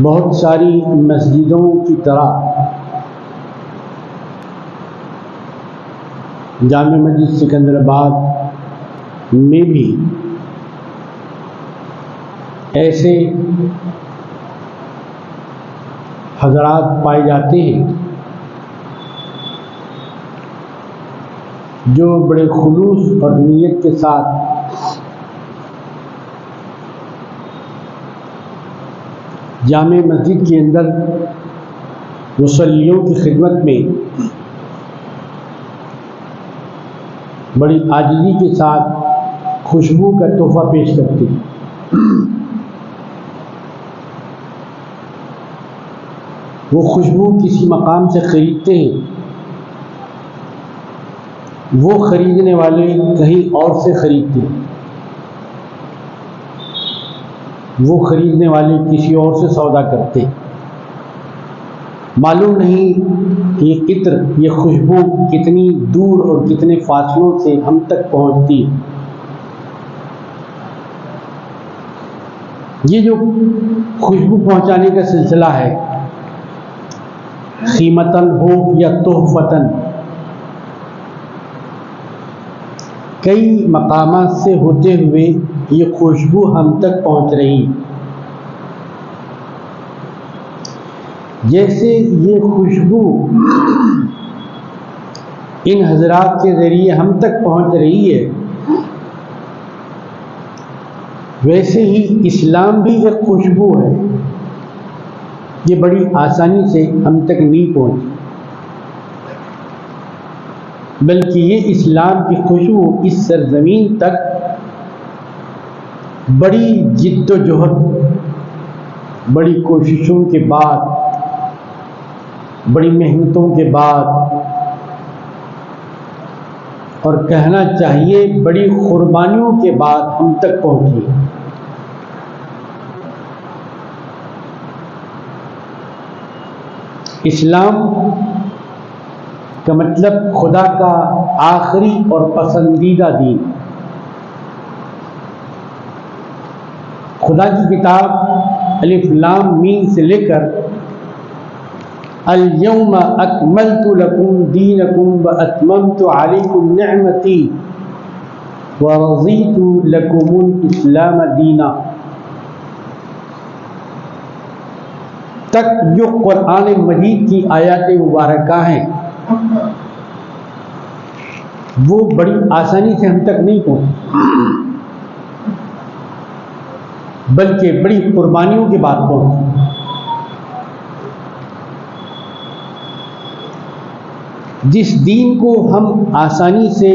बहुत सारी मस्जिदों की तरह जामे मस्जिद सिकंदराबाद में भी ऐसे हज़रात पाए जाते हैं जो बड़े खुलूस और नीयत के साथ जामे मस्जिद के अंदर मुसल्लियों की खिदमत में बड़ी आजिज़ी के साथ खुशबू का तोहफ़ा पेश करते हैं। वो खुशबू किसी मकाम से ख़रीदते हैं, वो ख़रीदने वाले कहीं और से ख़रीदते हैं, वो ख़रीदने वाले किसी और से सौदा करते हैं। मालूम नहीं कि ये इत्र, ये खुशबू कितनी दूर और कितने फासलों से हम तक पहुंचती है। ये जो खुशबू पहुंचाने का सिलसिला है, कीमतन हो या तोहफ़तन, कई मकामात से होते हुए ये खुशबू हम तक पहुंच रही। जैसे ये खुशबू इन हजरात के ज़रिए हम तक पहुंच रही है, वैसे ही इस्लाम भी एक खुशबू है। ये बड़ी आसानी से हम तक नहीं पहुंची, बल्कि ये इस्लाम की खुशबू इस सरजमीन तक बड़ी जिद्दोजहद, बड़ी कोशिशों के बाद, बड़ी मेहनतों के बाद, और कहना चाहिए बड़ी कुर्बानियों के बाद हम तक पहुंची। इस्लाम का मतलब खुदा का आखिरी और पसंदीदा दीन। खुदा की किताब अलिफ लाम मीम से लेकर अल यौमा अकमलतु लकुम दीनकुम व अतममतु अलैकुम निअमती व रज़ीतु लकुमुल इस्लाम दीना तक जो कुरान मजीद की आयत मुबारका हैं, वो बड़ी आसानी से हम तक नहीं पहुंची, बल्कि बड़ी कुर्बानियों के बाद पहुंची। जिस दीन को हम आसानी से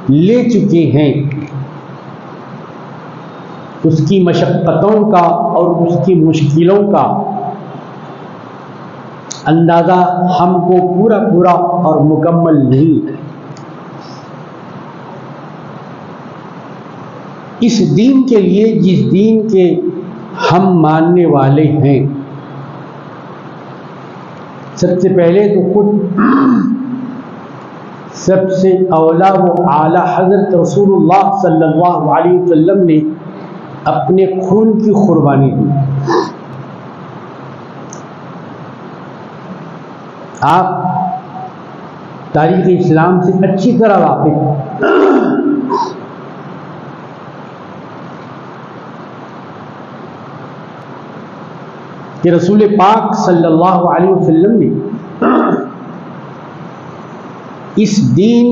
ले चुके हैं, उसकी मशक्क़तों का और उसकी मुश्किलों का अंदाज़ा हमको पूरा पूरा और मुकम्मल नहीं है। इस दीन के लिए जिस दीन के हम मानने वाले हैं, सबसे पहले तो खुद सबसे औला वो आला हज़रत रसूलुल्लाह सल्लल्लाहु अलैहि वसल्लम ने अपने खून की कुर्बानी दी। आप तारीख़ इस्लाम से अच्छी तरह वाकिफ़ कि रसूल पाक सल्लल्लाहु अलैहि वसल्लम ने इस दीन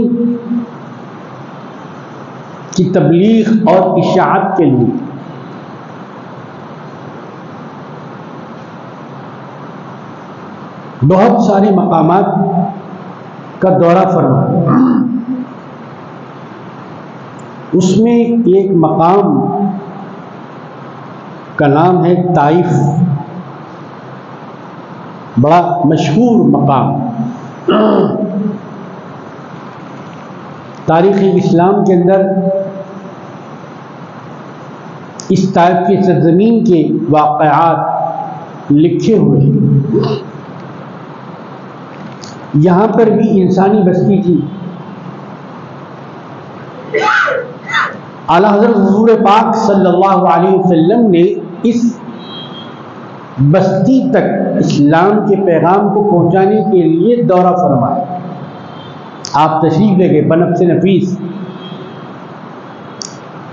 की तबलीग और इशाअत के लिए बहुत सारे मकामात का दौरा फरमाया। उसमें एक मकाम का नाम है ताइफ, बड़ा मशहूर मकाम। तारीख़ इस्लाम के अंदर इस ताइफ की सरज़मीन के वाक़यात लिखे हुए हैं। यहाँ पर भी इंसानी बस्ती थी। आला हज़रत हुज़ूर पाक सल्लल्लाहु अलैहि वसल्लम ने इस बस्ती तक इस्लाम के पैगाम को पहुँचाने के लिए दौरा फरमाया। आप तशरीफ़ ले गए बनफ़्स नफीस।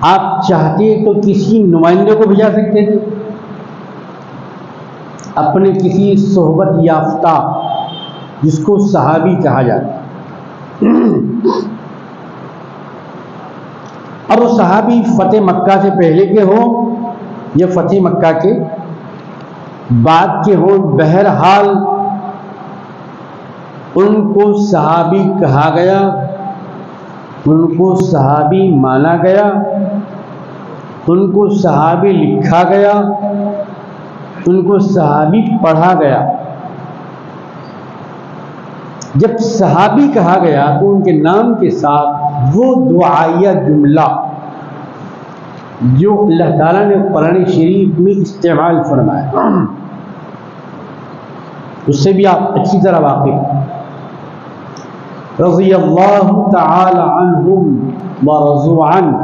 आप चाहते तो किसी नुमाइंदे को भेजा सकते थे, अपने किसी सोहबत याफ्ता जिसको सहाबी कहा जाता है, और वो सहाबी फ़तेह मक्का से पहले के हो या फ़तेह मक्का के बाद के हो, बहरहाल उनको सहाबी कहा गया, उनको सहाबी माना गया, उनको सहाबी लिखा गया, उनको सहाबी पढ़ा गया। जब सहाबी कहा गया तो उनके नाम के साथ वो दुआया जुमला जो अल्लाह ताला ने कुरान शरीफ में इस्तेमाल फरमाया, उससे भी आप अच्छी तरह वाकिफ़। रज़ियल्लाहु तआला अन्हुम व रज़ू अन्हु,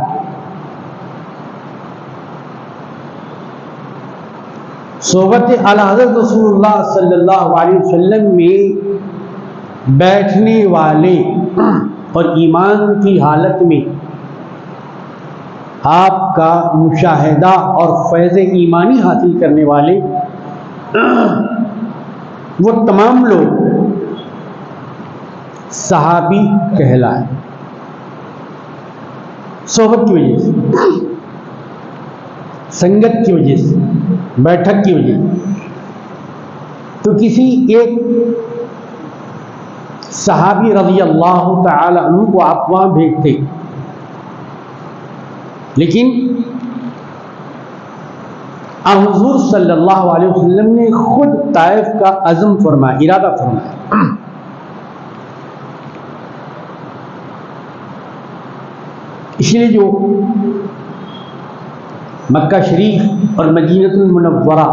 सोहबत आला हज़रत रसूलुल्लाह सल्लल्लाहु अलैहि वसल्लम में बैठने वाले और ईमान की हालत में आपका मुशाहिदा और फैज़ ईमानी हासिल करने वाले वो तमाम लोग सहाबी कहलाए। सोहबत की वजह से, संगत की वजह से, बैठक की वजह से। तो किसी एक सहाबी रज़ी अल्लाह तआला अन्हु को आप वहाँ भेजते, लेकिन हुज़ूर सल्लल्लाहु अलैहि वसल्लम ने खुद ताइफ का अज़्म फरमाया, इरादा फरमाया। इसलिए जो मक्का शरीफ और मदीनतुल मुनव्वरा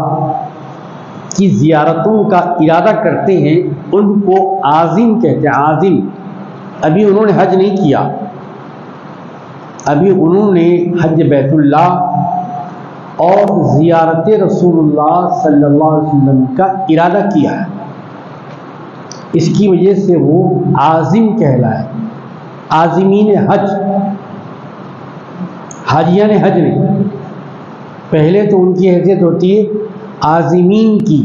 की ज़ियारतों का इरादा करते हैं उनको आज़िम कहते हैं। आज़िम, अभी उन्होंने हज नहीं किया, अभी उन्होंने हज बैतुल्लाह और ज़ियारत रसूलुल्लाह सल्लल्लाहु अलैहि वसल्लम का इरादा किया है। इसकी वजह से वो आज़िम कहलाए। आज़िमीन हज, हाजियान हज नहीं, पहले तो उनकी हैसियत होती है आज़िमीन की,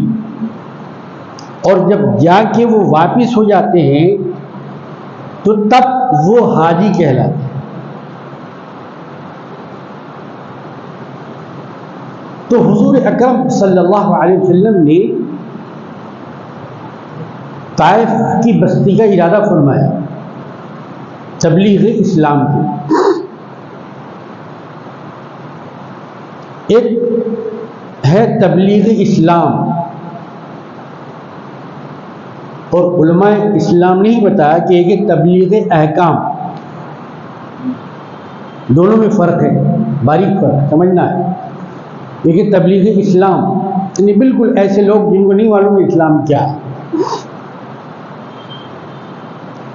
और जब जाके वो वापिस हो जाते हैं तो तब वो हाजी कहलाते हैं। तो हुज़ूर अकरम सल्लल्लाहु अलैहि वसल्लम ने ताइफ की बस्ती का इरादा फरमाया तबलीग इस्लाम की। एक है तबलीग इस्लाम, और उलमाए इस्लाम ने ही बताया कि एक तबलीग अहकाम। दोनों में फ़र्क है, बारीक फ़र्क समझना है। देखिए तबलीग इस्लाम यानी बिल्कुल ऐसे लोग जिनको नहीं मालूम इस्लाम क्या है।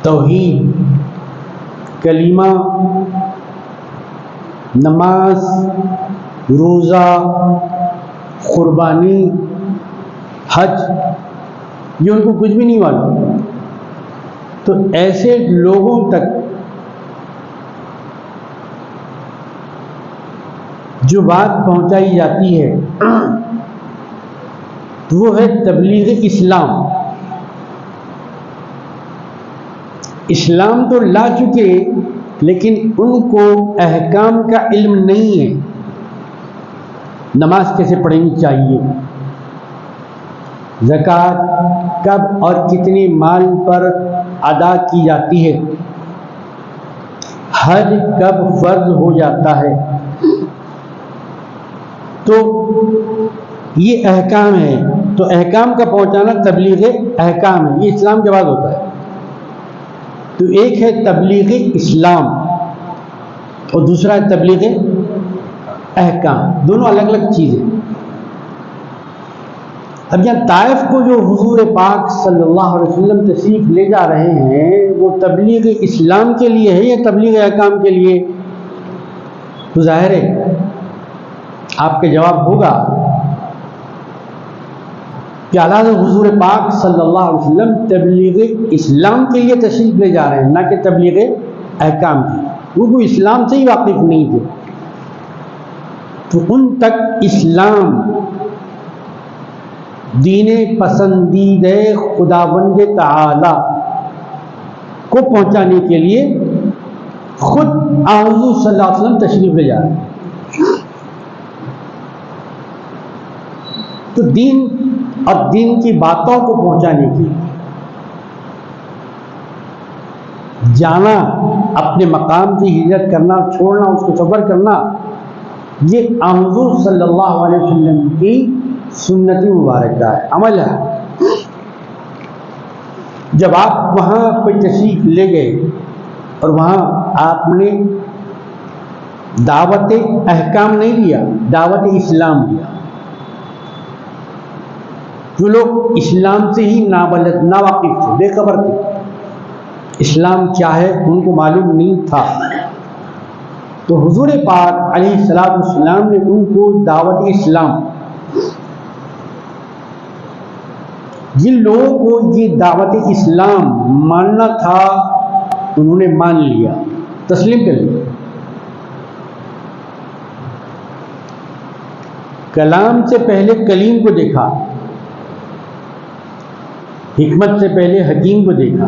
तौहीद, कलीमा, नमाज, रोज़ा, कुर्बानी, हज, ये उनको कुछ भी नहीं मालूम। तो ऐसे लोगों तक जो बात पहुंचाई जाती है तो वो है तबलीग इस्लाम। इस्लाम तो ला चुके लेकिन उनको अहकाम का इल्म नहीं है। नमाज कैसे पढ़नी चाहिए, ज़कात कब और कितने माल पर अदा की जाती है, हज कब फर्ज हो जाता है। तो ये अहकाम है, तो अहकाम का पहुंचाना तबलीग अहकाम है, ये इस्लाम के बाद होता है। तो एक है तबलीग इस्लाम और दूसरा है तबलीग अहकाम, दोनों अलग अलग चीज़ें। अब यहाँ ताइफ को जो हुजूर पाक सल्लल्लाहु अलैहि वसल्लम तशरीफ ले जा रहे हैं वो तबलीग इस्लाम के लिए है या तबलीग अहकाम के लिए? तो जाहिर है आपके जवाब होगा कि आला हुजूर पाक सल्लल्लाहु अलैहि वसल्लम तबलीग इस्लाम के लिए तशरीफ ले जा रहे हैं, ना कि तबलीग अहकाम की। वो इस्लाम से ही वाकिफ नहीं थे, तो उन तक इस्लाम दीने पसंदीदे खुदावंद ताला को पहुंचाने के लिए खुद हुजूर सल्लल्लाहु अलैहि वसल्लम तशरीफ ले जा रहे हैं। तो दीन और दीन की बातों को पहुंचाने के लिए जाना, अपने मकाम की हिजरत करना, छोड़ना, उसको सफ़र करना, ये हुजूर सल्लल्लाहु अलैहि वसल्लम की सुन्नती मुबारक का है, अमल है। जब आप वहाँ कोई तशरीफ ले गए और वहाँ आपने दावत अहकाम नहीं दिया, दावत इस्लाम दिया, जो लोग इस्लाम से ही नावाकिफ थे, बेखबर थे, इस्लाम क्या है उनको मालूम नहीं था, तो हुजूर पाक अलैहिस्सलातु वस्सलाम ने उनको दावत इस्लाम, जिन लोगों को ये दावत इस्लाम मानना था उन्होंने मान लिया, तस्लीम कर लिया। कलाम से पहले कलीम को देखा, हिकमत से पहले हकीम को देखा,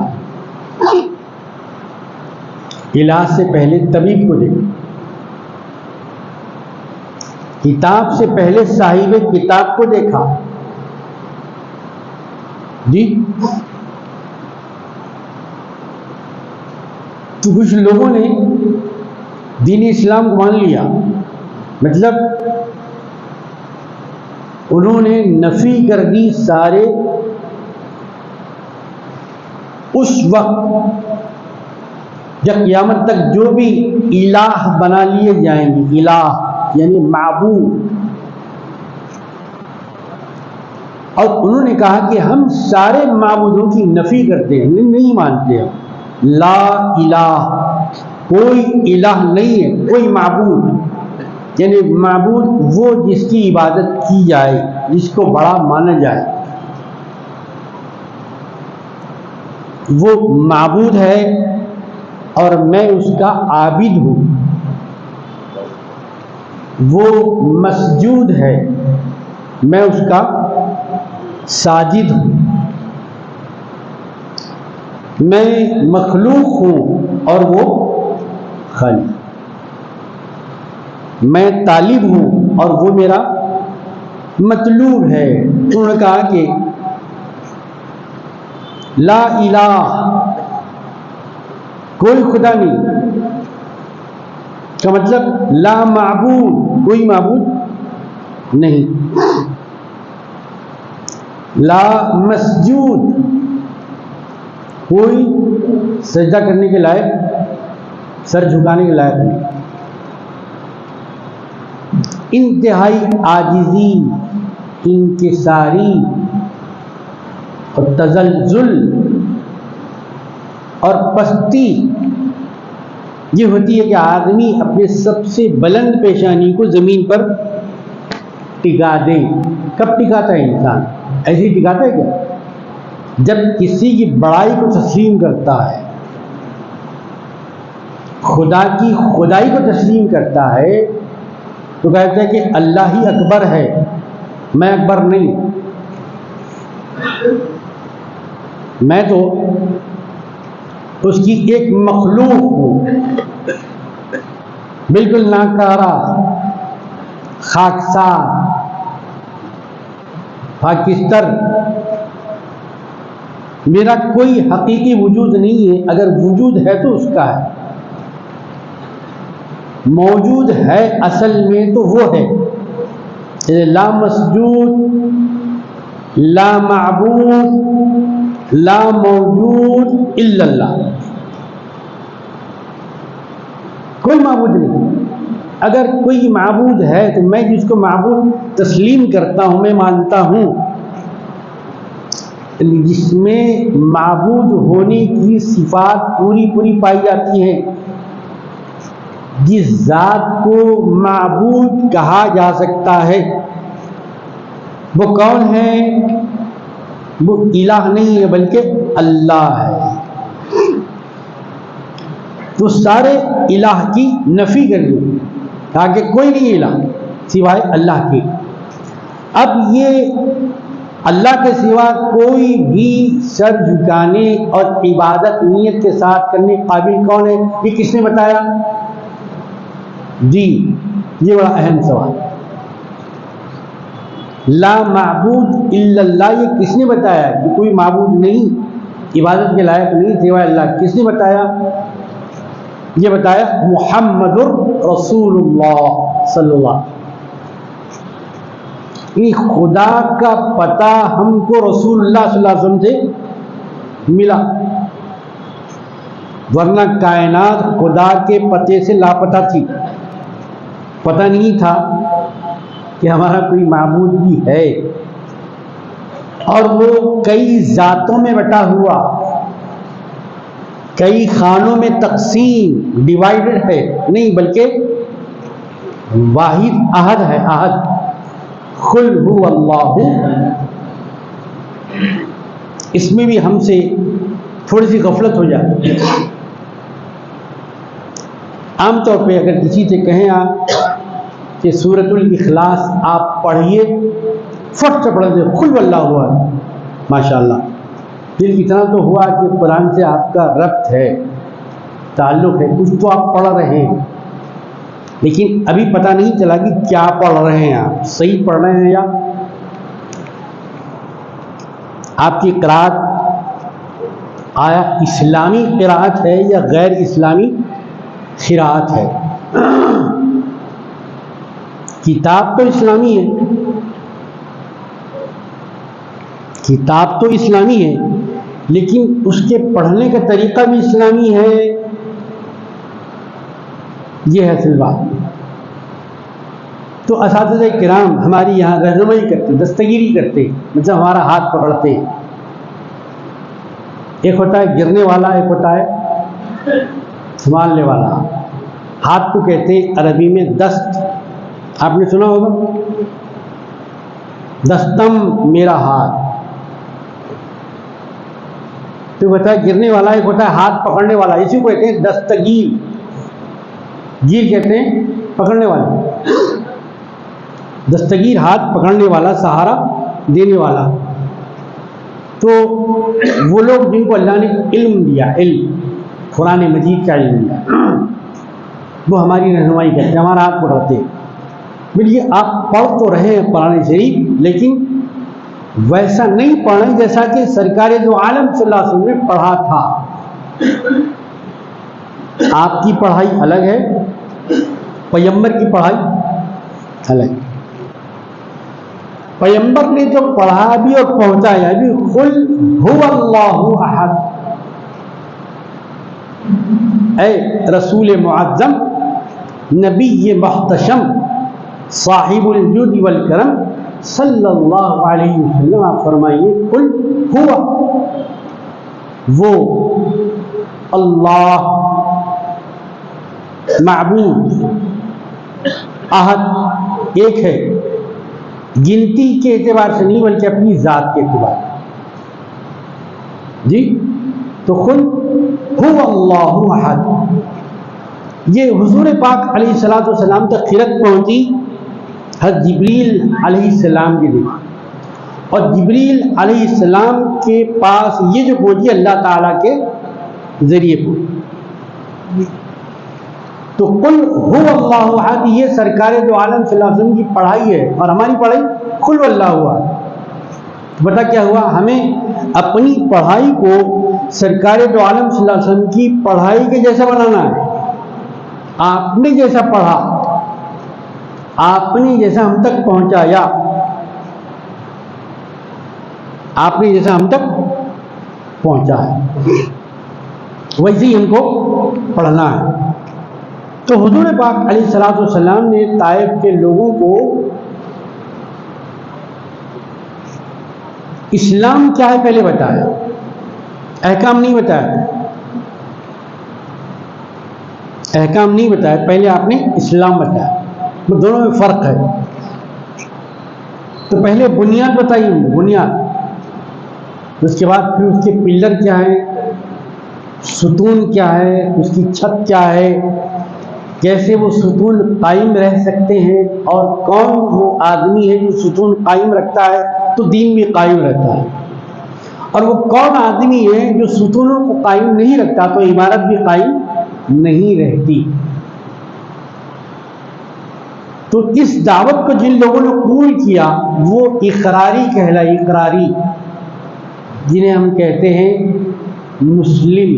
इलाज से पहले तबीब को देखा, किताब से पहले साहिब किताब को देखा जी। तो कुछ लोगों ने दीन इस्लाम को मान लिया, मतलब उन्होंने नफी कर दी सारे उस वक्त जब क़यामत तक जो भी इलाह बना लिए जाएंगे, इलाह यानी माबूद, और उन्होंने कहा कि हम सारे माबूदों की नफी करते हैं, नहीं मानते हम, ला इलाह, कोई इलाह नहीं है, कोई माबूद, यानी माबूद वो जिसकी इबादत की जाए, जिसको बड़ा माना जाए, वो माबूद है और मैं उसका आबिद हूँ। वो मसजूद है, मैं उसका साजिद हूँ। मैं मखलूक हूँ और वो खालिक। मैं तालिब हूँ और वो मेरा मतलूब है। उन्होंने कहा कि ला इलाह, कोई खुदा नहीं का मतलब ला माबूद, कोई माबूद नहीं, ला मसजूद, कोई सजदा करने के लायक, सर झुकाने के लायक नहीं, इंतहाई आजिज़ी, इंकिसारी और तज़ल्ज़ुल और पस्ती ये होती है कि आदमी अपने सबसे बुलंद पेशानी को ज़मीन पर टिका दे। कब टिकाता है इंसान? ऐसे ही टिकाता है क्या? जब किसी की बड़ाई को तस्लीम करता है, खुदा की खुदाई को तस्लीम करता है, तो कहता है कि अल्लाह ही अकबर है, मैं अकबर नहीं, मैं तो उसकी एक मखलूक हूँ, बिल्कुल नाकारा, खाकसार, पाकिस्तान, मेरा कोई हकीकी वजूद नहीं है। अगर वजूद है तो उसका है, मौजूद है असल में तो वो है। ला मस्जूद, ला माबूद, ला मौजूद इल्लल्लाह, कोई माबूद नहीं। अगर कोई माबूद है तो मैं जिसको माबूद तस्लीम करता हूं, मैं मानता हूं, जिसमें माबूद होने की सिफात पूरी पूरी पाई जाती हैं, जिस जात को माबूद कहा जा सकता है, वो कौन है? वो इलाह नहीं है बल्कि अल्लाह है। तो सारे इलाह की नफी कर दी, कहा कि कोई नहीं इलाह सिवाय अल्लाह के। अब ये अल्लाह के सिवा कोई भी सर झुकाने और इबादत नीयत के साथ करने काबिल कौन है? ये किसने बताया? जी, ये बड़ा अहम सवाल। ला माबूद इल्लल्लाह, ये किसने बताया कि कोई माबूद नहीं, इबादत के लायक नहीं सिवाय अल्लाह? किसने बताया? ये बताया मुहम्मदुर रसूलुल्लाह सल्लल्लाहु अलैहि वसल्लम। खुदा का पता हमको रसूलुल्लाह सल्लल्लाहु अलैहि वसल्लम से मिला, वरना कायनात खुदा के पते से लापता थी। पता नहीं था कि हमारा कोई माबूद भी है, और वो कई जातों में बटा हुआ, कई खानों में तकसीम, डिवाइडेड है नहीं, बल्कि वाहिद अहद है। अहद कुल हु अल्लाहु, इसमें भी हमसे थोड़ी सी गफलत हो जाती है। आमतौर पे अगर किसी से कहें आप कि सूरतुल इखलास आप पढ़िए, फट से पढ़ दे खुल अल्लाह हुआ, माशाअल्लाह, दिल इतना तो हुआ कि कुरान से आपका रब्त है, ताल्लुक़ है, कुछ तो आप पढ़ रहे हैं। लेकिन अभी पता नहीं चला कि क्या पढ़ रहे हैं, आप सही पढ़ रहे हैं या आपकी क़िराअत आया इस्लामी क़िराअत है या गैर इस्लामी क़िराअत है। किताब तो इस्लामी है, किताब तो इस्लामी है, लेकिन उसके पढ़ने का तरीका भी इस्लामी है। ये है असल बात। तो असातिज़े किराम हमारी यहाँ रहनुमाई करते, दस्तगीरी करते, मतलब हमारा हाथ पकड़ते। एक होता है गिरने वाला, एक होता है संभालने वाला। हाथ को कहते हैं अरबी में दस्त, आपने सुना होगा, दस्तम मेरा हाथ। तो होता है गिरने वाला, एक होता है हाथ पकड़ने वाला, इसी को कहते हैं दस्तगीर। गिर कहते हैं पकड़ने वाले, दस्तगीर हाथ पकड़ने वाला, सहारा देने वाला। तो वो लोग जिनको अल्लाह ने इल्म दिया, इल्म कुरान मजीद का इल्म दिया, वो हमारी रहनुमाई करते हैं, हमारा हाथ पकड़ते हैं। बोलिए आप पढ़ तो रहे हैं कुरान शरीफ, लेकिन वैसा नहीं पढ़े जैसा कि सरकार दो आलम सल्लल्लाहु अलैहि वसल्लम ने पढ़ा था। आपकी पढ़ाई अलग है, पैगंबर की पढ़ाई अलग। पैगंबर ने जो पढ़ा भी और पहुंचाया भी, कुल हुवल्लाहु अहद, ऐ रसूल मुअज्जम, नबी ये मुहतशम, साहिबुल जुद वल करम सल्लल्लाहु अलैहि वसल्लम, आप फरमाइए कुल हुवा, वो अल्लाह माबूद अहद एक है, गिनती के एतबार से नहीं बल्कि अपनी ज़ात के एतबार जी। तो खुल हुवा अल्लाहु अहद, ये हुजूर पाक अलैहिस्सलातु वस्सलाम तक खिरत पहुंची हज़रत जिब्रील अलैहिस्सलाम के दिन, और जिब्रील अलैहिस्सलाम के पास ये जो पहुंची अल्लाह ताला के जरिए पहुंची। तो कुल हुवा अल्लाहु अहद ये सरकार दो आलम सल्लल्लाहु अलैहि वसल्लम की पढ़ाई है, और हमारी पढ़ाई कुल अल्लाहु अहद। बता क्या हुआ, हमें अपनी पढ़ाई को सरकार दो आलम सल्लल्लाहु अलैहि वसल्लम की पढ़ाई के जैसा बनाना है। आपने जैसा पढ़ा, आपने जैसा हम तक पहुंचाया, आपने जैसा हम तक पहुंचा है, वैसे ही हमको पढ़ना है। तो हुजूर पाक अलैहिस्सलातु वस्सलाम ने ताइफ के लोगों को इस्लाम क्या है पहले बताया, अहकाम नहीं बताया, अहकाम नहीं बताया, पहले आपने इस्लाम बताया। तो दोनों में फ़र्क है। तो पहले बुनियाद बताइए, बुनियाद, उसके बाद फिर उसके पिलर क्या है, सुतून क्या है, उसकी छत क्या है, कैसे वो सुतून कायम रह सकते हैं, और कौन वो आदमी है जो सुतून कायम रखता है तो दीन भी कायम रहता है, और वो कौन आदमी है जो सुतूनों को कायम नहीं रखता तो इमारत भी कायम नहीं रहती। तो इस दावत को जिन लोगों ने कबूल किया वो इकरारी कहलाई, इकरारी, जिन्हें हम कहते हैं मुस्लिम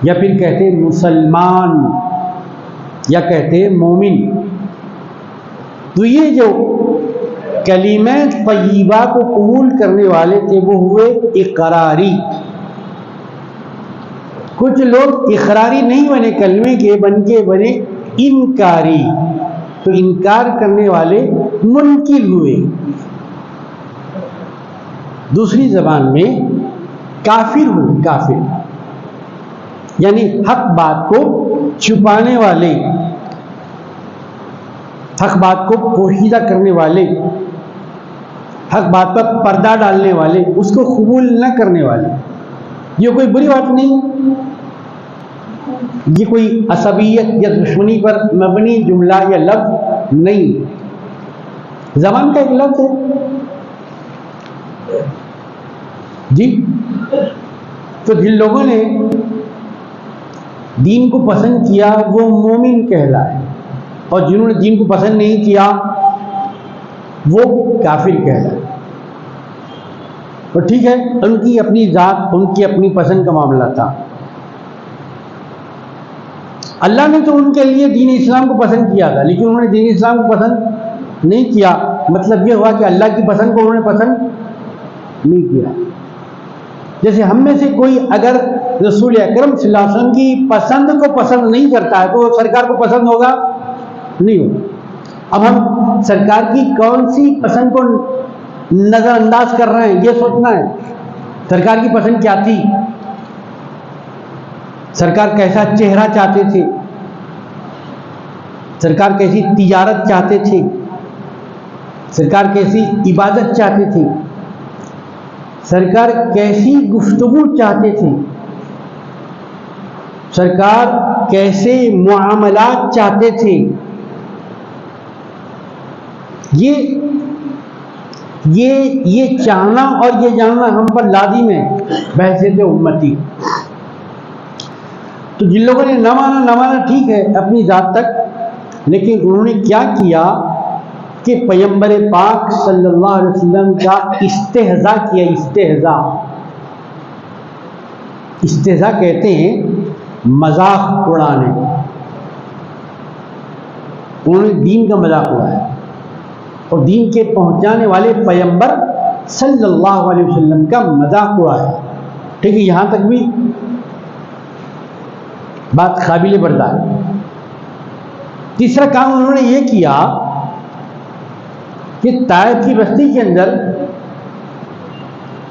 या फिर कहते हैं मुसलमान या कहते हैं मोमिन। तो ये जो कलीमा तय्यबा को कबूल करने वाले थे वो हुए इकरारी। कुछ लोग इकरारी नहीं बने, कलमे के बन के बने इनकारी, तो इनकार करने वाले मुनकिर हुए। दूसरी जबान में काफिर हुए, काफिर यानी हक बात को छुपाने वाले, हक बात को पोशीदा करने वाले, हक बात पर पर्दा डालने वाले, उसको कबूल न करने वाले। ये कोई बुरी बात नहीं, ये कोई असबियत या दुश्मनी पर मबनी जुमला या लफ्ज नहीं, ज़बान का एक लफ्ज है जी। तो जिन लोगों ने दीन को पसंद किया वो मोमिन कहलाए, और जिन्होंने दीन को पसंद नहीं किया वो काफिर कहलाए। और ठीक है, उनकी अपनी जात, उनकी अपनी पसंद का मामला था। अल्लाह ने तो उनके लिए दीन इस्लाम को पसंद किया था, लेकिन उन्होंने दीन इस्लाम को पसंद नहीं किया। मतलब ये हुआ कि अल्लाह की पसंद को उन्होंने पसंद नहीं किया। जैसे हम में से कोई अगर रसूल अकरम सल्लल्लाहु अलैहि वसल्लम की पसंद को पसंद नहीं करता है तो सरकार को पसंद होगा नहीं होगा। अब हम सरकार की कौन सी पसंद को नज़रअंदाज कर रहे हैं ये सोचना है। सरकार की पसंद क्या थी, सरकार कैसा चेहरा चाहते थे, सरकार कैसी तिजारत चाहते थे, सरकार कैसी इबादत चाहते थे, सरकार कैसी गुफ्तगू चाहते थे, सरकार कैसे मुआमलात चाहते थे। ये चाहना और ये जानना हम पर लाजिम है बहसीयत उम्मती। तो जिन लोगों ने न माना ठीक है अपनी जात तक, लेकिन उन्होंने क्या किया कि पैगंबर पाक सल्लल्लाहु अलैहि वसल्लम का इस्तेहज़ा किया। इस्तेहज़ा कहते हैं मजाक उड़ाने। उन्होंने दीन का मजाक उड़ाया और दीन के पहुंचाने वाले पैगंबर सल्लल्लाहु अलैहि वसल्लम का मजाक उड़ाया। ठीक है, यहाँ तक भी बात काबिल बर्दाश्त। तीसरा काम उन्होंने ये किया कि ताइफ की बस्ती के अंदर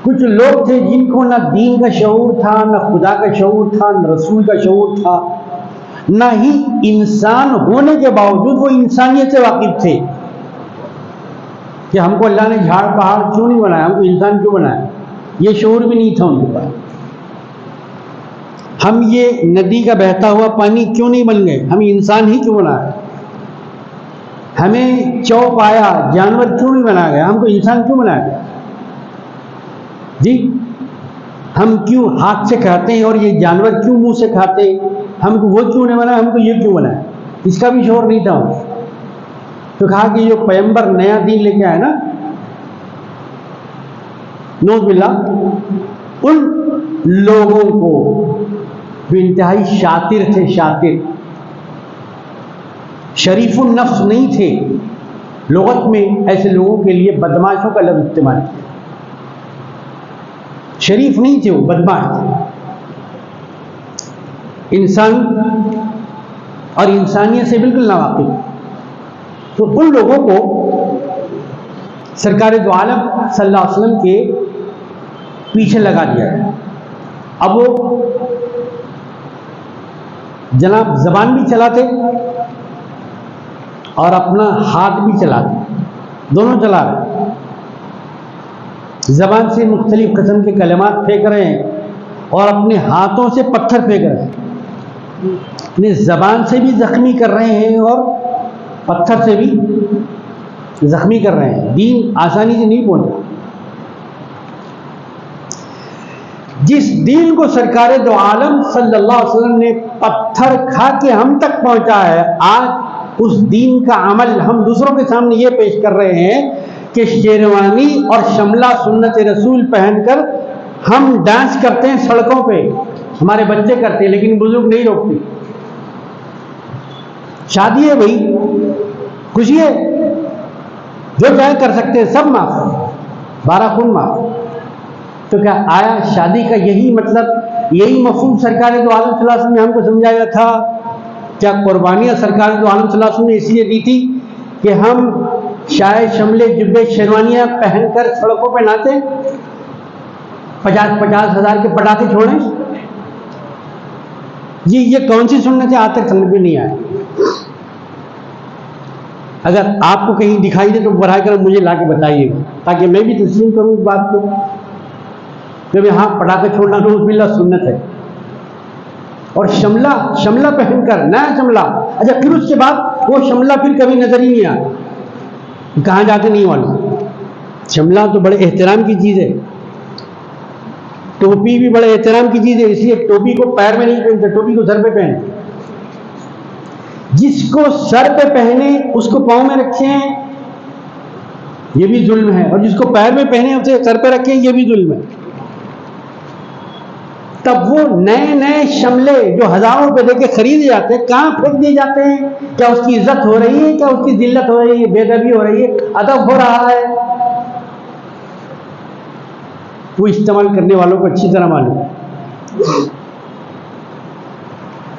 कुछ लोग थे जिनको ना दीन का शऊर था, ना खुदा का शऊर था, ना रसूल का शऊर था, ना ही इंसान होने के बावजूद वो इंसानियत से वाकिफ थे कि हमको अल्लाह ने झाड़ पहाड़ क्यों नहीं बनाया, हमको इंसान क्यों बनाया, ये शऊर भी नहीं था उनके पास। हम ये नदी का बहता हुआ पानी क्यों नहीं बन गए, हम इंसान ही क्यों बनाए, हमें चौपाया जानवर क्यों नहीं बनाया गया, हमको इंसान क्यों बनाया गया जी, हम क्यों हाथ से खाते हैं और ये जानवर क्यों मुंह से खाते हैं, हमको वो क्यों नहीं बनाया, हमको ये क्यों बनाया, इसका भी शोर नहीं था। तो कहा कि जो पैगंबर नया दीन लेके आया ना, नौज़ बिल्लाह, उन लोगों को जो इंतहाई शातिर थे, शातिर शरीफुन नफ्स नहीं थे, लुगत में ऐसे लोगों के लिए बदमाशों का लफ्ज़ इस्तेमाल किया, शरीफ नहीं थे वो, बदमाश थे। इंसान और इंसानियत से बिल्कुल नावाकिफ। तो उन लोगों को सरकार दो आलम सल्लल्लाहु अलैहि वसल्लम के पीछे लगा दिया है। अब वो जनाब जबान भी चलाते और अपना हाथ भी चलाते, दोनों चला रहे। जबान से मुख्तलिफ किस्म के कलमात फेंक रहे हैं और अपने हाथों से पत्थर फेंक रहे हैं, अपने जबान से भी जख्मी कर रहे हैं और पत्थर से भी जख्मी कर रहे हैं। दीन आसानी से नहीं पहुंचा। जिस दीन को सरकार दो आलम सल्लल्लाहु अलैहि वसल्लम ने पत्थर खा के हम तक पहुंचा है, आज उस दीन का अमल हम दूसरों के सामने ये पेश कर रहे हैं कि शेरवानी और शमला सुन्नत रसूल पहनकर हम डांस करते हैं सड़कों पे, हमारे बच्चे करते हैं लेकिन बुजुर्ग नहीं रोकते। शादी है भाई, खुशी है, जो चाहे कर सकते हैं, सब माफ, 12 खून माफ। तो क्या आया शादी का यही मतलब, यही मफहूम सरकार दो आलम सल्लल्लाहु अलैहि वसल्लम ने हमको समझाया था? क्या कुर्बानियां सरकार दो आलम सल्लल्लाहु अलैहि वसल्लम ने इसलिए दी थी कि हम शाये शमले जुब्बे शेरवानियां पहनकर सड़कों पर नाचे, 50-50 हज़ार के पटाखे छोड़ें? ये कौन सी सुन्नत है, आज तक समझ में नहीं आया। अगर आपको कहीं दिखाई दे तो बढ़ा कर मुझे ला के बताइएगा, ताकि मैं भी तस्लीम करूं इस बात को। जब यहाँ पटाखे छोड़ना नऊज़ बिल्लाह सुन्नत है, और शमला पहनकर, नया शमला, अच्छा फिर उसके बाद वो शमला फिर कभी नजर ही नहीं आता, कहाँ जाते नहीं मालूम। शमला तो बड़े एहतराम की चीज़ है, टोपी भी बड़े एहतराम की चीज़ है, इसलिए टोपी को पैर में नहीं पहनते, टोपी को सर पे पहनते। जिसको सर पे पहने उसको पाँव में रखें, ये भी जुल्म है, और जिसको पैर में पहने उसे सर पे रखें, ये भी जुल्म है। तब वो नए नए शमले जो हजारों रुपए देके खरीदे जाते हैं, कहाँ फेंक दिए जाते हैं? क्या उसकी इज्जत हो रही है? क्या उसकी जिल्लत हो रही है? बेदबी हो रही है? अदब हो रहा है? वो इस्तेमाल करने वालों को अच्छी तरह मालूम है।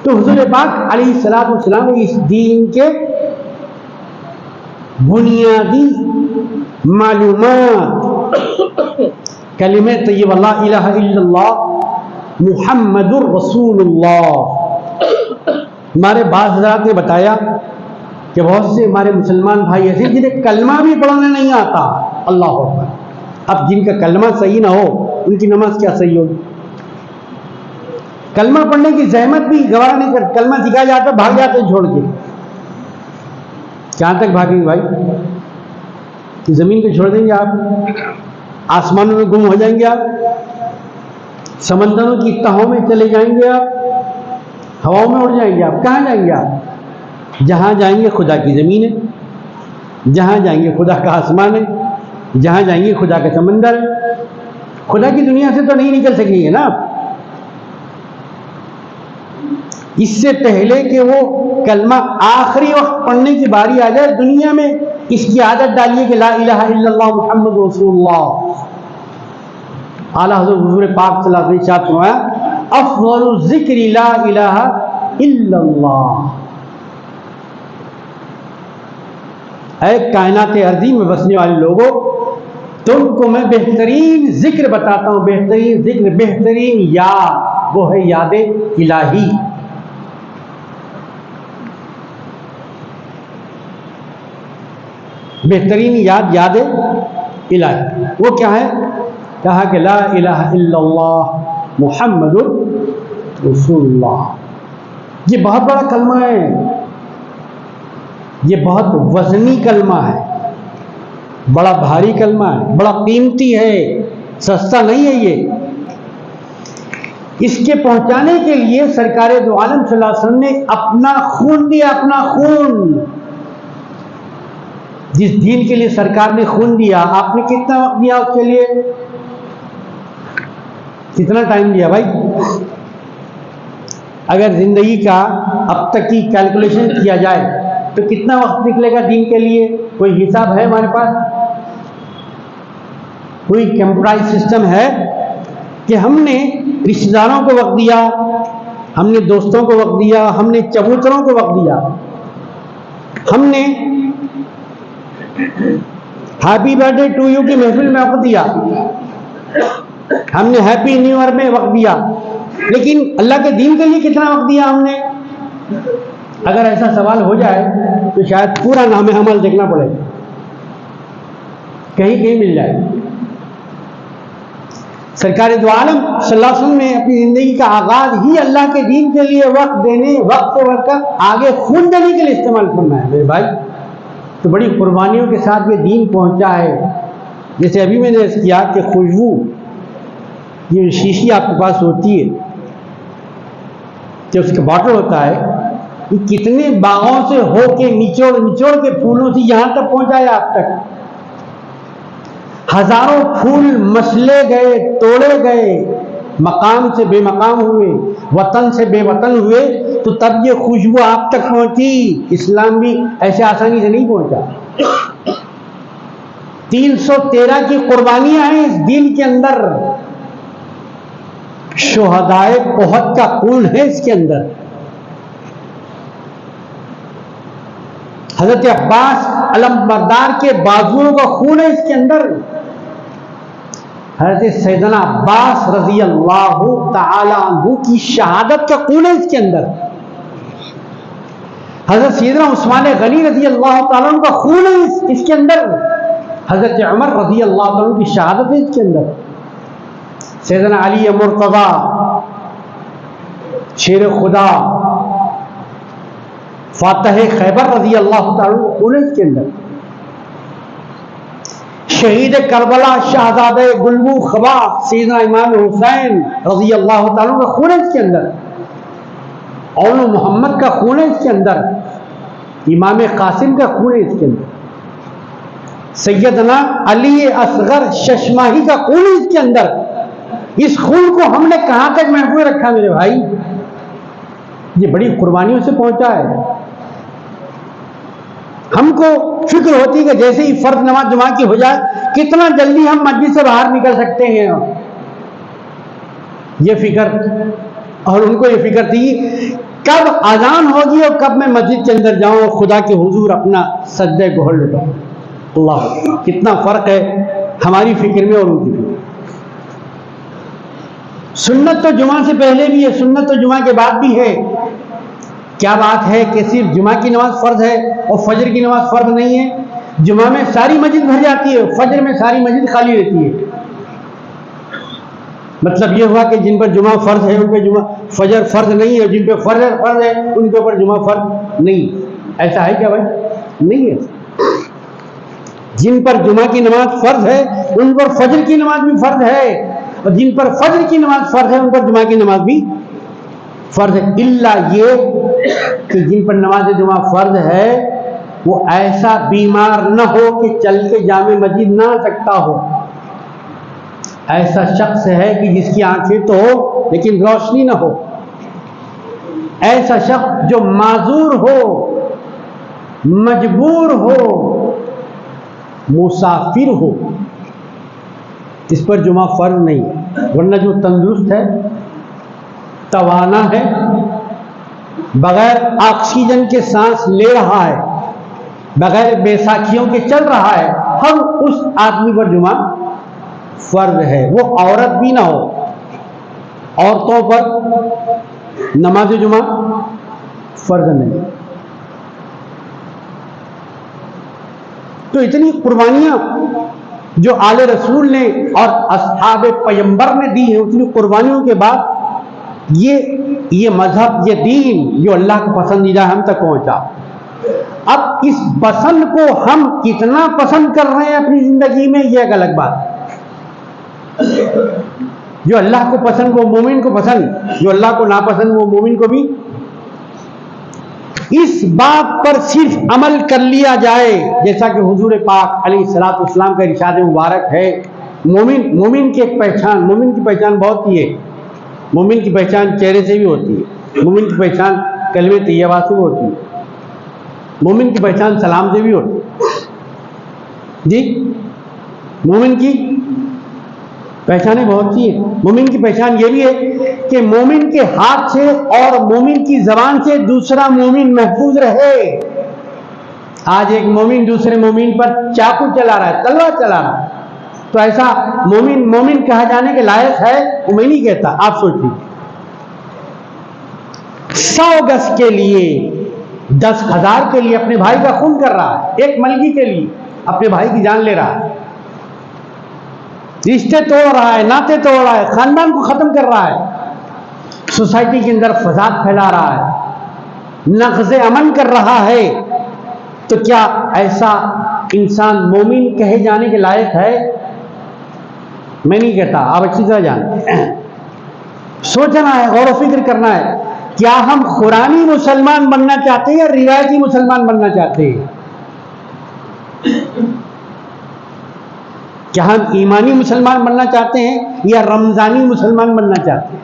तो हुजूर पाक अलैहिस्सलातु वस्सलाम इस दीन के बुनियादी मालूमात, कलिमे तय्यबा ला इलाहा इल्लल्लाह मुहम्मदुर रसूलुल्लाह, हमारे बाज़ हज़रात ने बताया कि बहुत से हमारे मुसलमान भाई ऐसे जिन्हें कलमा भी पढ़ने नहीं आता, अल्लाह अकबर। अब जिनका कलमा सही ना हो उनकी नमाज क्या सही होगी? कलमा पढ़ने की जहमत भी गवारा नहीं कर, कलमा सिखाया जाता भाग जाते छोड़ के। कहां तक भागेंगे भाई? कि जमीन को छोड़ देंगे आप, आसमानों में गुम हो जाएंगे आप, समंदरों की तहों में चले जाएंगे आप, हवाओं में उड़ जाएंगे आप। कहाँ जाएंगे आप? जहाँ जाएंगे खुदा की ज़मीन है, जहाँ जाएंगे खुदा का आसमान है, जहाँ जाएंगे खुदा का समंदर है। खुदा की दुनिया से तो नहीं निकल सकेंगे ना आप। इससे पहले कि वो कलमा आखिरी वक्त पढ़ने की बारी आ जाए, दुनिया में इसकी आदत डालिए कि ला इलाहा इल्लल्लाह मुहम्मद रसूलुल्लाह। आला हज़रत हुज़ूर पाक सल्लल्लाहु अलैहि वसल्लम ने फरमाया, अफ़ज़लु ज़िक्रि ला इलाहा इल्लल्लाह। ऐ कायनात अर्दी में बसने वाले लोगों, तुमको मैं बेहतरीन जिक्र बताता हूं, बेहतरीन जिक्र, बेहतरीन याद, वो है याद इलाही। बेहतरीन याद, याद इलाही। वो क्या है? कहा कि ला इलाहा इल्लल्लाह मुहम्मदुर रसूलुल्लाह। ये बहुत बड़ा कलमा है, ये बहुत वजनी कलमा है, बड़ा भारी कलमा है, बड़ा कीमती है, सस्ता नहीं है ये। इसके पहुंचाने के लिए सरकार दो आलम सल्लल्लाहु अलैहि वसल्लम ने अपना खून दिया, अपना खून। जिस दीन के लिए सरकार ने खून दिया, आपने कितना वक्त दिया उसके लिए? कितना टाइम दिया भाई? अगर जिंदगी का अब तक की कैलकुलेशन किया जाए तो कितना वक्त निकलेगा दीन के लिए? कोई हिसाब है हमारे पास? कोई कंप्यूटराइज सिस्टम है कि हमने रिश्तेदारों को वक्त दिया, हमने दोस्तों को वक्त दिया, हमने चबूतरों को वक्त दिया, हमने हैप्पी बर्थडे टू यू की महफिल में वक्त दिया, हमने हैप्पी न्यू ईयर में वक्त दिया, लेकिन अल्लाह के दीन के लिए कितना वक्त दिया हमने? अगर ऐसा सवाल हो जाए तो शायद पूरा नाम अमल देखना पड़ेगा, कहीं कहीं मिल जाए। सरकार दो आलम सल्लल्लाहु अलैहि वसल्लम ने अपनी जिंदगी का आगाज ही अल्लाह के दीन के लिए वक्त देने, वक्त से बढ़कर आगे खून देने के लिए इस्तेमाल करना है मेरे भाई। तो बड़ी कुर्बानियों के साथ ये दीन पहुंचा है। जैसे अभी मैंने किया कि खुशबू, ये शीशी आपके पास होती है, जो उसका बॉटल होता है, ये कितने बागों से होके निचोड़ निचोड़ के फूलों से यहां तक पहुंचाया आप तक। हजारों फूल मसले गए, तोड़े गए, मकाम से बेमकाम हुए, वतन से बेवतन हुए, तो तब ये खुशबू आप तक पहुंची। इस्लाम भी ऐसे आसानी से नहीं पहुंचा। 313 की कुर्बानियां हैं इस दीन के अंदर। शुहदाए ओहद का खून है इसके अंदर। हजरत अब्बास अलमबरदार के बाजुओं का खून है इसके अंदर। हजरत सैयदना अब्बास रजी अल्लाह तआला अन्हु की शहादत का खून है इसके अंदर। हजरत सैयदना उस्मान गनी रजी अल्लाह तआला अन्हु का खून है इसके अंदर। हजरत उमर रजी अल्लाह तआला अन्हु की शहादत है इसके अंदर। सैयदना अली मुर्तज़ा शेर खुदा फातह खैबर रजी अल्लाह तआला अन्हु खून है इसके अंदर। शहीद करबला शहजादे गुलबू खबा सैयदना इमाम हुसैन रजी अल्लाह तआला का खून है इसके अंदर। और मोहम्मद का खून है इसके अंदर। इमाम कासिम का खून है इसके अंदर। सैयदना अली असगर शशमाही का खून है इसके अंदर। इस खून को हमने कहां तक महफूज रखा मेरे भाई? ये बड़ी कुर्बानियों से पहुंचा है। हमको फिक्र होती है कि जैसे ही फर्ज नमाज जुमा की हो जाए कितना जल्दी हम मस्जिद से बाहर निकल सकते हैं, ये फिक्र। और उनको ये फिक्र थी कब अजान होगी और कब मैं मस्जिद के अंदर जाऊं और खुदा के हुजूर अपना सज्जे गोहर लुटाऊं। अल्लाह, कितना फर्क है हमारी फिक्र में और उनकी फिक्र। सुन्नत तो जुमा से पहले भी है, सुन्नत तो जुमा के बाद भी है। क्या बात है कि सिर्फ जुमा की नमाज फर्ज है और फजर की नमाज फर्ज नहीं है? जुमा में सारी मस्जिद भर जाती है, फजर में सारी मस्जिद खाली रहती है। मतलब यह हुआ कि जिन पर जुमा फर्ज है उन पर जुमा फजर फर्ज नहीं है, जिन पर फजर फर्ज है उनके ऊपर जुमा फर्ज नहीं। ऐसा है क्या भाई? नहीं है। जिन पर जुमा की नमाज फर्ज है उन पर फजर की नमाज भी फर्ज है, और जिन पर फजर की नमाज फर्ज है उन पर जुमा की नमाज भी फर्ज है। इल्ला ये कि जिन पर नमाज जुमा फर्ज है वो ऐसा बीमार न हो कि चल के जामे मस्जिद ना आ सकता हो। ऐसा शख्स है कि जिसकी आंखें तो हो लेकिन रोशनी ना हो। ऐसा शख्स जो माजूर हो, मजबूर हो, मुसाफिर हो, इस पर जुमा फर्ज नहीं। वरना जो तंदुरुस्त है, तवाना है, बगैर ऑक्सीजन के सांस ले रहा है, बगैर बैसाखियों के चल रहा है, हम उस आदमी पर जुमा फर्ज है। वो औरत भी ना हो, औरतों पर नमाज जुमा फर्ज नहीं। तो इतनी कुर्बानियां जो आले रसूल ने और अस्हाब पैगंबर ने दी है, उतनी कुर्बानियों के बाद ये मजहब, ये दीन जो अल्लाह को पसंदीदा हम तक पहुंचा। अब इस पसंद को हम कितना पसंद कर रहे हैं अपनी जिंदगी में, यह एक अलग बात। जो अल्लाह को पसंद वो मोमिन को पसंद, जो अल्लाह को नापसंद वो मोमिन को भी। इस बात पर सिर्फ अमल कर लिया जाए, जैसा कि हुजूर पाक अलैहिस्सलातु वस्सलाम का इरशाद मुबारक है। मोमिन की एक पहचान, मोमिन की पहचान बहुत ही है। मोमिन की पहचान चेहरे से भी होती है, मोमिन की पहचान कलमे तैयबा से भी होती है, मोमिन की पहचान सलाम से भी होती है। जी, मोमिन की पहचानें बहुत सी है। मोमिन की पहचान ये भी है कि मोमिन के हाथ से और मोमिन की जबान से दूसरा मोमिन महफूज रहे। आज एक मोमिन दूसरे मोमिन पर चाकू चला रहा है, तलवार चला रहा है, तो ऐसा मोमिन कहा जाने के लायक है वो मैं नहीं कहता। आप सोचिए, 100 गज के लिए, 10,000 के लिए अपने भाई का खून कर रहा है, एक मलगी के लिए अपने भाई की जान ले रहा है, रिश्ते तोड़ रहा है, नाते तोड़ रहा है, खानदान को खत्म कर रहा है, सोसाइटी के अंदर फसाद फैला रहा है, नक़्ज़े अमन कर रहा है। तो क्या ऐसा इंसान मोमिन कहे जाने के लायक है? मैं नहीं कहता, आप अच्छी तरह जानते हैं। सोचना है, गौर फिक्र करना है, क्या हम कुरानी मुसलमान बनना चाहते हैं या रिवायती मुसलमान बनना चाहते हैं? क्या हम ईमानी मुसलमान बनना चाहते हैं या रमजानी मुसलमान बनना चाहते हैं?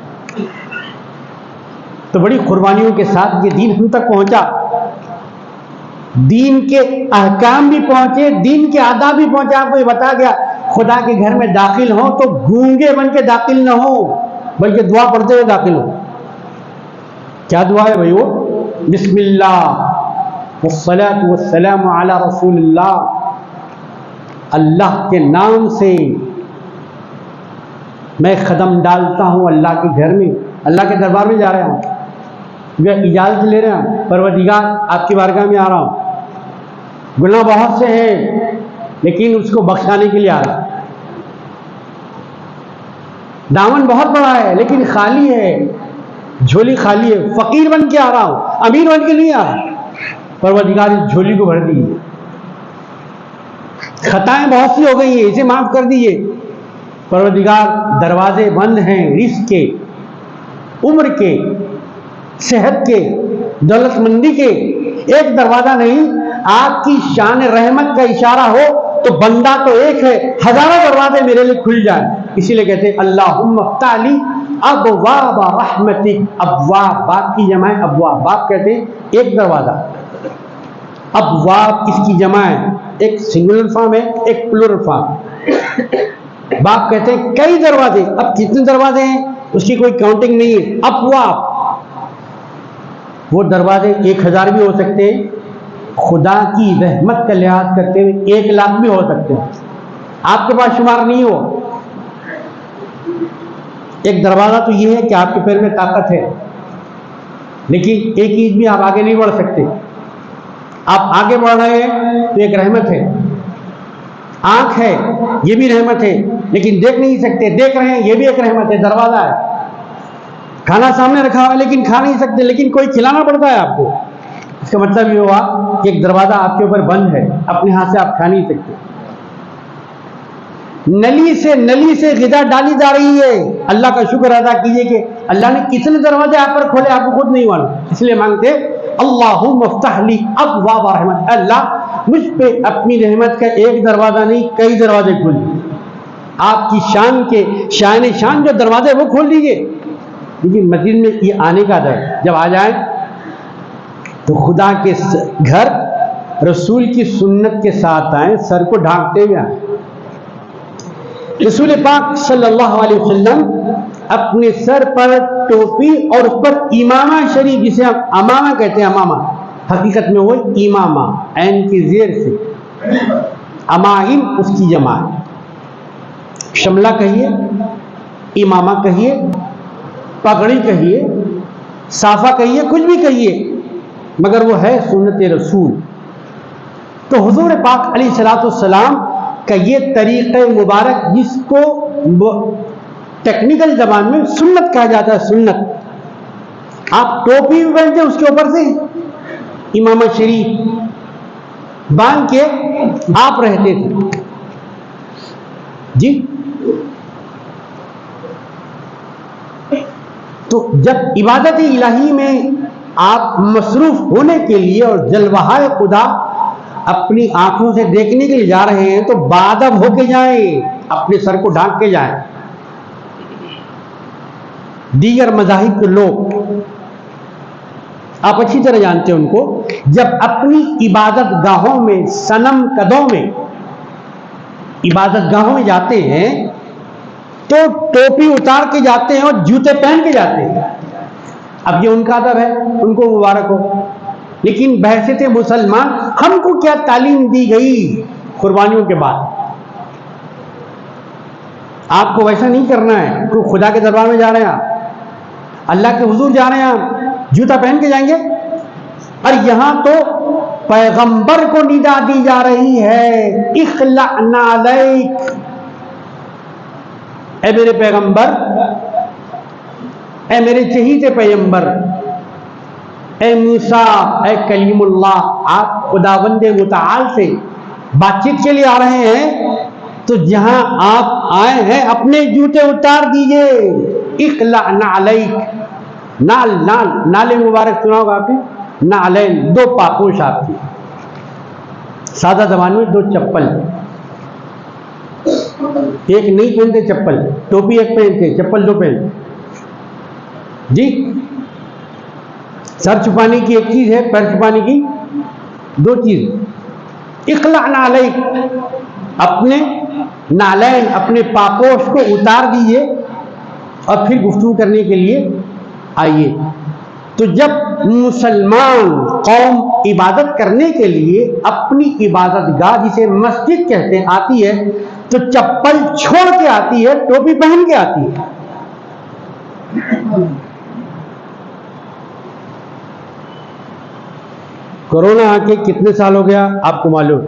तो बड़ी कुर्बानियों के साथ ये दीन हम तक पहुंचा। दीन के अहकाम भी पहुंचे, दीन के आदाब भी पहुंचे। आपको ये बता गया, खुदा के घर में दाखिल हो तो गूंगे बन के दाखिल न हो, बल्कि दुआ पढ़ते हुए दाखिल हो। क्या दुआ है भाई? वो बिस्मिल्लाह वस्सलातु वस्सलामु अला रसूलिल्लाह, अल्लाह के नाम से मैं कदम डालता हूं अल्लाह के घर में, अल्लाह के दरबार में जा रहा हूं, मैं इजाजत ले रहा हूं, परवरदिगार आपकी बारगाह में आ रहा हूं। गुनाह बहुत से हैं लेकिन उसको बख्शाने के लिए आ रहा हूं। दामन बहुत बड़ा है लेकिन खाली है, झोली खाली है, फकीर बन के आ रहा हूं, अमीर बन के नहीं आ रहा। परवरदिगार इस झोली को भर दीजिए। खताएं बहुत सी हो गई हैं, इसे माफ कर दीजिए। परवरदिगार दरवाजे बंद हैं, रिस्क के, उम्र के, सेहत के, दौलतमंदी के, एक दरवाजा नहीं। आपकी शान रहमत का इशारा हो तो बंदा तो एक है, हजारों दरवाजे मेरे लिए खुल जाए। इसीलिए कहते हैं अल्लाहुम्मा फ़्ताली अबवाब रहमतिक। अबवाब, बाप की जमा है अबवाब, बाप कहते हैं एक दरवाजा, अबवाब इसकी जमा है, एक सिंगुलर फॉर्म है, एक प्लूरल फॉर्म। बाप कहते हैं कई दरवाजे। अब कितने दरवाजे हैं उसकी कोई काउंटिंग नहीं है। अबवाब, वो दरवाजे 1000 भी हो सकते हैं, खुदा की रहमत का लिहाज करते हुए 1,00,000 भी हो सकते हैं, आपके पास शुमार नहीं हो। एक दरवाजा तो ये है कि आपके पैर में ताकत है, लेकिन एक ईद भी आप आगे नहीं बढ़ सकते। आप आगे बढ़ रहे हैं तो एक रहमत है। आंख है, ये भी रहमत है, लेकिन देख नहीं सकते, देख रहे हैं, ये भी एक रहमत है, दरवाजा है। खाना सामने रखा हुआ है लेकिन खा नहीं सकते, लेकिन कोई खिलाना पड़ता है आपको। इसका मतलब ये हुआ कि एक दरवाजा आपके ऊपर बंद है, अपने हाथ से आप खा नहीं सकते। नली से ग़िज़ा डाली जा रही है। अल्लाह का शुक्र अदा कीजिए कि अल्लाह ने कितने दरवाजे आप पर खोले आपको खुद नहीं मालूम। इसलिए मांगते अल्लाहुम्मा फ़्तह ली अबवाब रहमत, अल्लाह मुझ पे अपनी रहमत का एक दरवाजा नहीं कई दरवाजे खोल दीजिए। आपकी शान के शान जो दरवाजे वो खोल दीजिए। लेकिन मस्जिद में ये आने का दर, जब आ जाए तो खुदा के घर रसूल की सुन्नत के साथ आए, सर को ढांकते हुए आए। रसूल पाक सल्लल्लाहु अलैहि वसल्लम अपने सर पर टोपी और उस पर इमामा शरीफ, जिसे हम अमामा कहते हैं, अमामा हकीकत में वो इमामा, ऐन की जेर से अमाइम उसकी जमा है। शमला कहिए, इमामा कहिए, पगड़ी कहिए, साफा कहिए, कुछ भी कहिए, मगर वो है सुन्नत रसूल। तो हुजूर पाक अलैहिस्सलाम का ये तरीक़े मुबारक, जिसको टेक्निकल ज़बान में सुन्नत कहा जाता है, सुन्नत। आप टोपी भी पहनते हैं, उसके ऊपर से इमामा शरीफ बांध के आप रहते थे जी। तो जब इबादत इलाही में आप मसरूफ होने के लिए और जलवाए खुदा अपनी आंखों से देखने के लिए जा रहे हैं, तो बादब होके जाएं, अपने सर को ढांक के जाएं। दीगर मज़ाहिब के लोग, आप अच्छी तरह जानते हैं उनको, जब अपनी इबादत गाहों में, सनम कदों में, इबादत गाहों में जाते हैं तो टोपी उतार के जाते हैं और जूते पहन के जाते हैं। अब ये उनका अदब है, उनको मुबारक हो। लेकिन बहैसियत मुसलमान हमको क्या तालीम दी गई कुर्बानियों के बाद? आपको वैसा नहीं करना है। कोई खुदा के दरबार में जा रहे हैं आप, अल्लाह के हुजूर जा रहे हैं आप, जूता पहन के जाएंगे? और यहां तो पैगंबर को निदा दी जा रही है, इखला नालैक, ए मेरे पैगंबर, ए मेरे चहीते पैगंबर, ए मूसा, ए कलीमुल्लाह, आप खुदावंदे मुताल से बातचीत के लिए आ रहे हैं, तो जहां आप आए हैं अपने जूते उतार दीजिए। इखला नालैक, नाल नाल नाले मुबारक सुना होगा आपने, नालैन, दो पापोश आपकी, सादा जबान में दो चप्पल, एक नहीं पहनते चप्पल, टोपी एक पहनते, चप्पल दो पहनते जी। सर छुपाने की एक चीज है, पैर छुपाने की दो चीज। इखला नालैक, अपने नालैन, अपने पापोश को उतार दीजिए और फिर गुफ्तगू करने के लिए आइए। तो जब मुसलमान कौम इबादत करने के लिए अपनी इबादत गाह, जिसे मस्जिद कहते हैं, आती है, तो चप्पल छोड़ के आती है, टोपी पहन के आती है। कोरोना आके कितने साल हो गया आपको मालूम,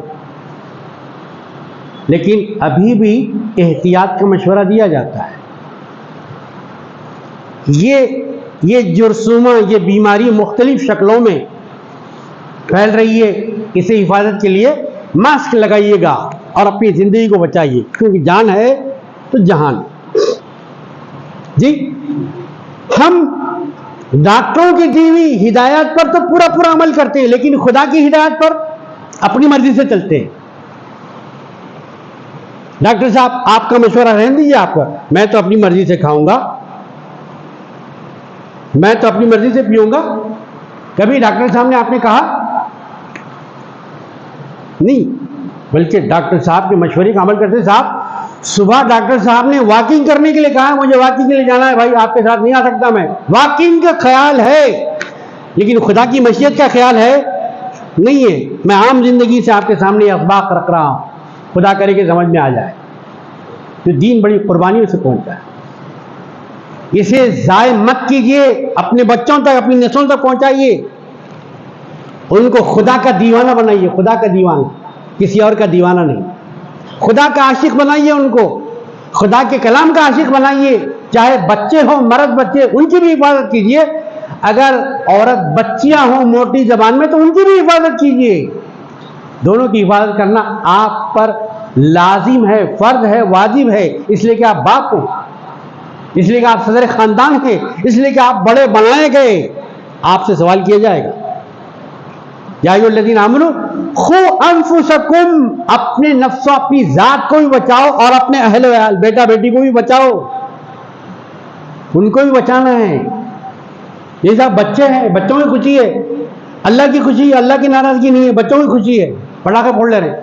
लेकिन अभी भी एहतियात का मशवरा दिया जाता है। ये जुर्सुमा, ये बीमारी मुख्तलिफ शक्लों में फैल रही है। इसे हिफाजत के लिए मास्क लगाइएगा और अपनी जिंदगी को बचाइए, क्योंकि जान है तो जहान जी। हम डॉक्टरों की दी हुई हिदायत पर तो पूरा पूरा अमल करते हैं, लेकिन खुदा की हिदायत पर अपनी मर्जी से चलते हैं। डॉक्टर साहब आपका मशवरा रहने दीजिए, आपका, मैं तो अपनी मर्जी से खाऊंगा, मैं तो अपनी मर्जी से पीऊंगा। कभी डॉक्टर साहब ने आपने कहा? नहीं, बल्कि डॉक्टर साहब के मशवरे का अमल करते। साहब सुबह डॉक्टर साहब ने वॉकिंग करने के लिए कहा, मुझे वॉकिंग के लिए जाना है, भाई आपके साथ नहीं आ सकता मैं। वॉकिंग का ख्याल है, लेकिन खुदा की मशीयत का ख्याल है नहीं है। मैं आम जिंदगी से आपके सामने अखबार रख रहा हूं, खुदा करे कि समझ में आ जाए। तो दीन बड़ी कुर्बानियों से पहुंचता है, इसे जाय मत कीजिए, अपने बच्चों तक, अपनी नस्लों तक पहुंचाइए, उनको खुदा का दीवाना बनाइए। खुदा का दीवाना, किसी और का दीवाना नहीं। खुदा का आशिक बनाइए उनको, खुदा के कलाम का आशिक बनाइए। चाहे बच्चे हों, मर्द बच्चे, उनकी भी हिफाजत कीजिए। अगर औरत बच्चियां हों मोटी जबान में, तो उनकी भी हिफाजत कीजिए। दोनों की हिफाजत करना आप पर लाजिम है, फर्ज है, वाजिब है। इसलिए कि आप बाप हो, इसलिए कि आप सदर खानदान हैं, इसलिए कि आप बड़े बनाए गए। आपसे सवाल किया जाएगा, या अय्युहल्लज़ीना आमनू खू अनफुसकुम, अपने नफ्सों, अपनी जात को भी बचाओ और अपने अहले वयाल, बेटा बेटी को भी बचाओ, उनको भी बचाना है। ये सब बच्चे हैं, बच्चों की खुशी है, अल्लाह की खुशी है, अल्लाह की नाराजगी नहीं है, बच्चों की खुशी है। पटाखे फोड़ ले रहे हैं,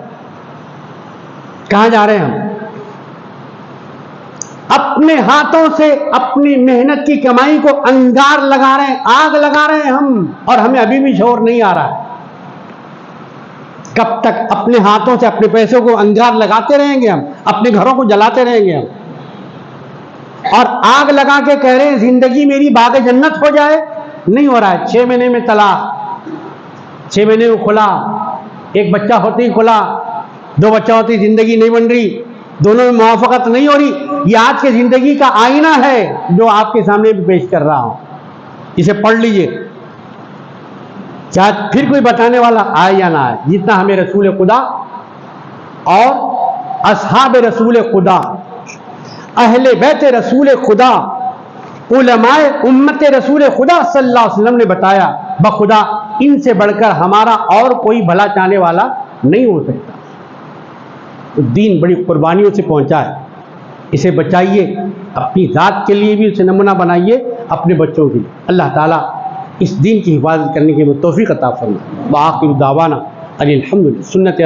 कहां जा रहे हैं हम? अपने हाथों से अपनी मेहनत की कमाई को अंगार लगा रहे हैं, आग लगा रहे हैं हम, और हमें अभी भी शोर नहीं आ रहा है। कब तक अपने हाथों से अपने पैसों को अंगार लगाते रहेंगे हम, अपने घरों को जलाते रहेंगे हम, और आग लगा के कह रहे हैं जिंदगी मेरी बाग जन्नत हो जाए? नहीं हो रहा है। 6 महीने में तलाक, 6 महीने में खुला, एक बच्चा होते ही खुला, 2 बच्चा होते ही जिंदगी नहीं बन रही, दोनों में मुआफकत नहीं हो रही। ये आज के जिंदगी का आईना है जो आपके सामने भी पेश कर रहा हूं, इसे पढ़ लीजिए, चाहे फिर कोई बताने वाला आए या ना आए। जितना हमें रसूल खुदा और असहाब रसूल खुदा, अहले बैत रसूल खुदा, उलमाए उम्मत रसूल खुदा सल्लल्लाहु अलैहि वसल्लम ने बताया, बखुदा इनसे बढ़कर हमारा और कोई भला चाहने वाला नहीं हो सकता। तो दीन बड़ी कुर्बानियों से पहुंचा है, इसे बचाइए, अपनी ज़ात के लिए भी उसे नमूना बनाइए, अपने बच्चों के लिए। अल्लाह ताला इस दीन की हिफाजत करने की तौफीक अता फरमाए। व आखिर दावाना अनिल हम्दुलिल्लाह सुन्नत